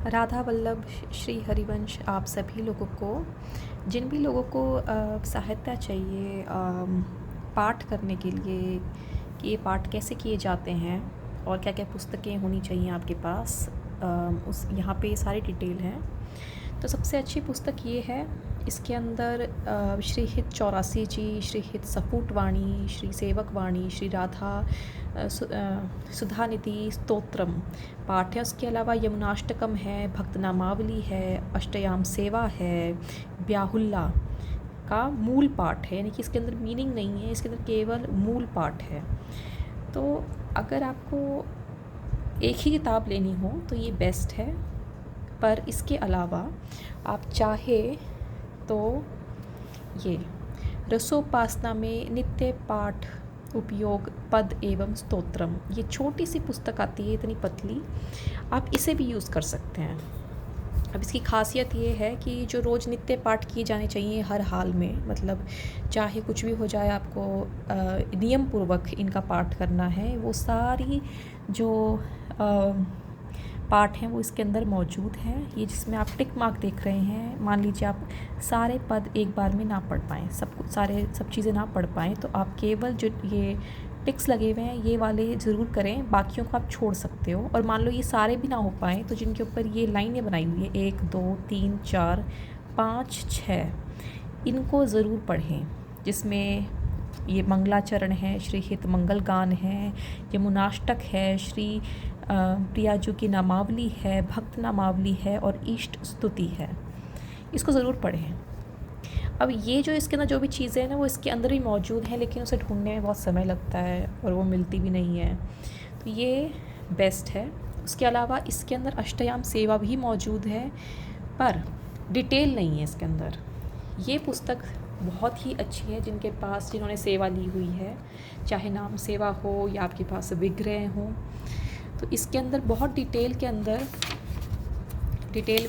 राधा वल्लभ श्री हरिवंश आप सभी लोगों को, जिन भी लोगों को सहायता चाहिए पाठ करने के लिए कि ये पाठ कैसे किए जाते हैं और क्या क्या पुस्तकें होनी चाहिए आपके पास, उस यहाँ पे सारी डिटेल है। तो सबसे अच्छी पुस्तक ये है। इसके अंदर श्री हित 84 जी, श्री हित सपूट वाणी, श्री सेवक वाणी, श्री राधा सुधानिधि स्तोत्रम पाठ है। उसके अलावा यमुनाष्टकम है, भक्त नामावली है, अष्टयाम सेवा है, ब्याहुल्ला का मूल पाठ है, यानी कि इसके अंदर मीनिंग नहीं है, इसके अंदर केवल मूल पाठ है। तो अगर आपको एक ही किताब लेनी हो तो ये बेस्ट है, पर इसके अलावा आप चाहे तो ये रसोपासना में नित्य पाठ उपयोग पद एवं स्तोत्रम, ये छोटी सी पुस्तक आती है, इतनी पतली, आप इसे भी यूज़ कर सकते हैं। अब इसकी खासियत ये है कि जो रोज़ नित्य पाठ किए जाने चाहिए हर हाल में, मतलब चाहे कुछ भी हो जाए, आपको नियम पूर्वक इनका पाठ करना है, वो सारी जो पाठ हैं वो इसके अंदर मौजूद है। ये जिसमें आप टिक मार्क देख रहे हैं, मान लीजिए आप सारे पद एक बार में ना पढ़ पाएँ, सब चीज़ें ना पढ़ पाएँ, तो आप केवल जो ये टिक्स लगे हुए हैं ये वाले ज़रूर करें, बाकियों को आप छोड़ सकते हो। और मान लो ये सारे भी ना हो पाएँ तो जिनके ऊपर ये लाइनें बनाई हुई है 1 2 3 4 5 6, इनको ज़रूर पढ़ें, जिसमें ये मंगलाचरण है, श्री हित मंगल गान है, यमुनाष्टक है, श्री प्रियाजू की नामावली है, भक्त नामावली है और इष्ट स्तुति है। इसको ज़रूर पढ़ें। अब ये जो इसके अंदर जो भी चीज़ें हैं ना वो इसके अंदर भी मौजूद हैं, लेकिन उसे ढूंढने में बहुत समय लगता है और वो मिलती भी नहीं है, तो ये बेस्ट है। उसके अलावा इसके अंदर अष्टयाम सेवा भी मौजूद है, पर डिटेल नहीं है इसके अंदर। ये पुस्तक बहुत ही अच्छी है जिन्होंने सेवा ली हुई है, चाहे नाम सेवा हो या आपके पास विग्रह हो, तो इसके अंदर बहुत डिटेल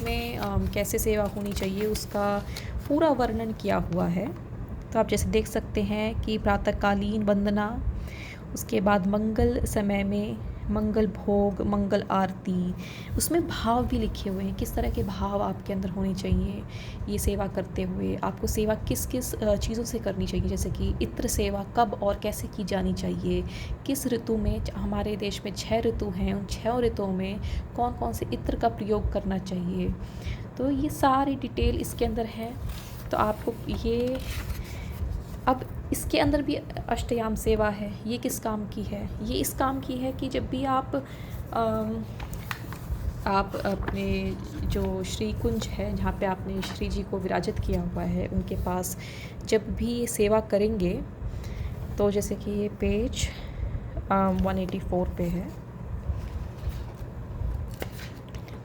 में कैसे सेवा होनी चाहिए उसका पूरा वर्णन किया हुआ है। तो आप जैसे देख सकते हैं कि प्रातःकालीन वंदना, उसके बाद मंगल समय में मंगल भोग, मंगल आरती, उसमें भाव भी लिखे हुए हैं, किस तरह के भाव आपके अंदर होने चाहिए ये सेवा करते हुए। आपको सेवा किस किस चीज़ों से करनी चाहिए, जैसे कि इत्र सेवा कब और कैसे की जानी चाहिए, किस ऋतु में, हमारे देश में 6 ऋतु हैं, उन 6 ऋतुओं में कौन कौन से इत्र का प्रयोग करना चाहिए, तो ये सारी डिटेल इसके अंदर है। तो आपको ये, अब इसके अंदर भी अष्टयाम सेवा है, ये किस काम की है? ये इस काम की है कि जब भी आप अपने जो श्री कुंज है जहाँ पे आपने श्री जी को विराजित किया हुआ है उनके पास जब भी ये सेवा करेंगे, तो जैसे कि ये पेज 184 पे है,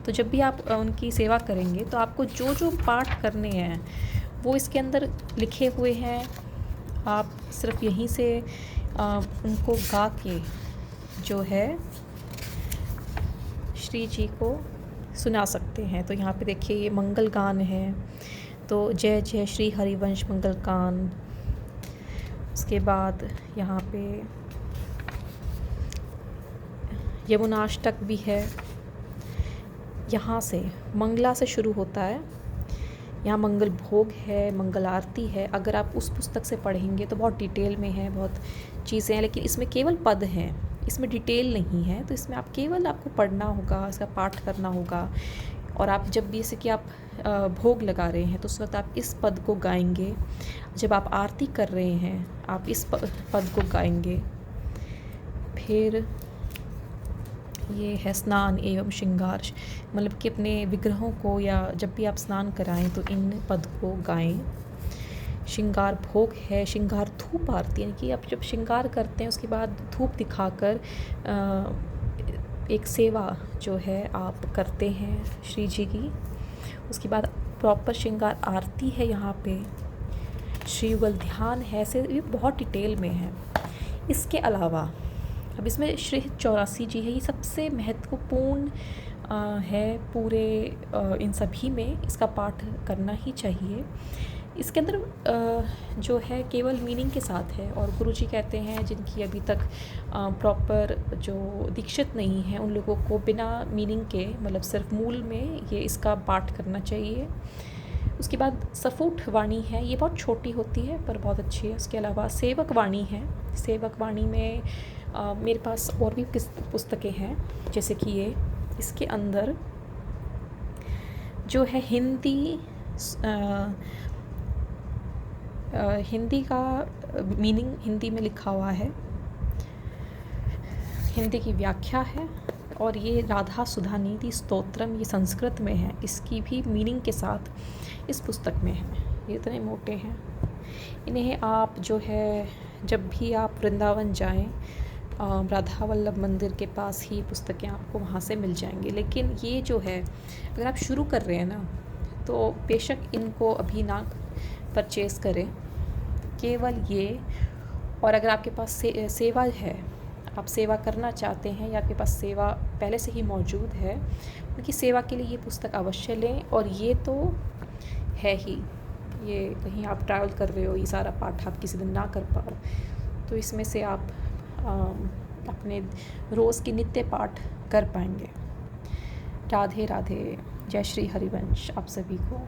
तो जब भी आप उनकी सेवा करेंगे तो आपको जो जो पाठ करने हैं वो इसके अंदर लिखे हुए हैं। आप सिर्फ यहीं से उनको गा के जो है श्री जी को सुना सकते हैं। तो यहाँ पे देखिए ये मंगल गान है, तो जय जय श्री हरिवंश मंगल गान। उसके बाद यहाँ पे यमुनाष्टक भी है, यहाँ से मंगला से शुरू होता है, यहाँ मंगल भोग है, मंगल आरती है। अगर आप उस पुस्तक से पढ़ेंगे तो बहुत डिटेल में है, बहुत चीज़ें हैं, लेकिन इसमें केवल पद हैं, इसमें डिटेल नहीं है। तो इसमें आप केवल आपको पढ़ना होगा, इसका पाठ करना होगा। और आप जब भी, जैसे कि आप भोग लगा रहे हैं तो उस वक्त आप इस पद को गाएंगे, जब आप आरती कर रहे हैं आप इस पद को गाएंगे। फिर ये है स्नान एवं श्रृंगार, मतलब कि अपने विग्रहों को या जब भी आप स्नान कराएं तो इन पद को गाएं। श्रृंगार भोग है, श्रृंगार धूप आरती, यानी कि आप जब श्रृंगार करते हैं उसके बाद धूप दिखाकर एक सेवा जो है आप करते हैं श्री जी की। उसके बाद प्रॉपर श्रृंगार आरती है, यहाँ पे श्री युगल ध्यान है, ऐसे ये बहुत डिटेल में है। इसके अलावा अब इसमें श्री 84 जी है, ये सबसे महत्वपूर्ण है पूरे इन सभी में, इसका पाठ करना ही चाहिए। इसके अंदर जो है केवल मीनिंग के साथ है, और गुरुजी कहते हैं जिनकी अभी तक प्रॉपर जो दीक्षित नहीं है उन लोगों को बिना मीनिंग के, मतलब सिर्फ मूल में ये इसका पाठ करना चाहिए। उसके बाद सफूट वाणी है, ये बहुत छोटी होती है पर बहुत अच्छी है। उसके अलावा सेवक वाणी है। सेवक वाणी में मेरे पास और भी पुस्तकें हैं, जैसे कि ये, इसके अंदर जो है हिंदी का मीनिंग हिंदी में लिखा हुआ है, हिंदी की व्याख्या है। और ये राधा सुधानिधि स्तोत्रम, ये संस्कृत में है, इसकी भी मीनिंग के साथ इस पुस्तक में है। ये इतने मोटे हैं, इन्हें आप जो है जब भी आप वृंदावन जाएं, राधा वल्लभ मंदिर के पास ही पुस्तकें आपको वहाँ से मिल जाएंगी। लेकिन ये जो है अगर आप शुरू कर रहे हैं ना, तो बेशक इनको अभी ना परचेज़ करें, केवल ये। और अगर आपके पास सेवा है, आप सेवा करना चाहते हैं या आपके पास सेवा पहले से ही मौजूद है, उनकी सेवा के लिए ये पुस्तक अवश्य लें। और ये तो है ही, ये कहीं आप ट्रैवल कर रहे हो, ये सारा पाठ आप किसी दिन ना कर पाओ, तो इसमें से आप अपने रोज़ की नित्य पाठ कर पाएंगे। राधे राधे, जय श्री हरिवंश आप सभी को।